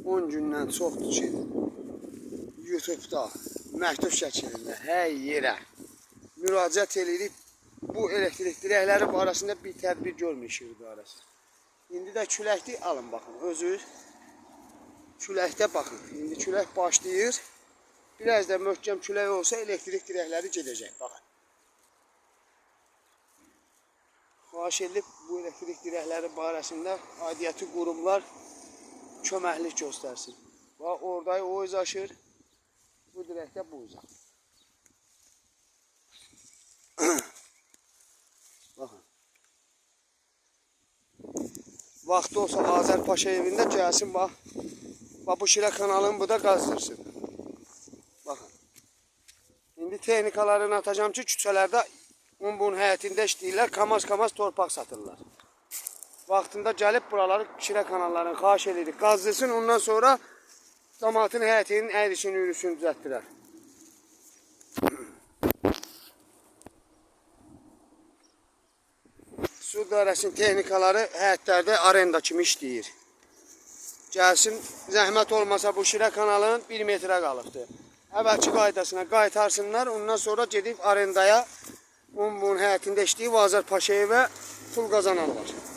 10 gündən çoxdur ki, YouTube-da məktub şəklində hər yerə müraciət edirik. Bu elektrik dirəkləri barəsində bir tədbir görmüşük idarəsi. İndi də küləkdir, alın baxın, özünüz küləkdə baxın. İndi külək başlayır. Biraz da möhkəm külək olsa elektrik dirəkləri gedəcək, baxın. Xahiş edilib bu elektrik dirəkləri barəsində aidiyyəti qurumlar köməklik göstərsin. Və orada o iz aşır, bu dirəkdə bu iz. Baxın. Vaxtı olsa Azər Paşayevində gəlsin, bax. Bax bu Şirə kanalını bu da qazdırsın. Baxın. İndi texnikalarını atacağım ki, küçələrdə bunun həyətində işləyirlər, kamaz torpaq satırlar. Vaxtında gəlib buraları Şirə kanallarını xahiş edirik, qazdırsın, ondan sonra cəmaatın həyətinin əyrisini, yürüsünü düzəltdirər. Su idarəsinin texnikaları həyətlərdə arenda kimi işləyir. Gəlsin, zəhmət olmasa bu Şirə kanalının 1 metrə qalıbdır. Əvvəlki qaydasına qaytarsınlar, ondan sonra gedib arendaya bunun həyətində işləyib Azər Paşayevə pul qazanarlar.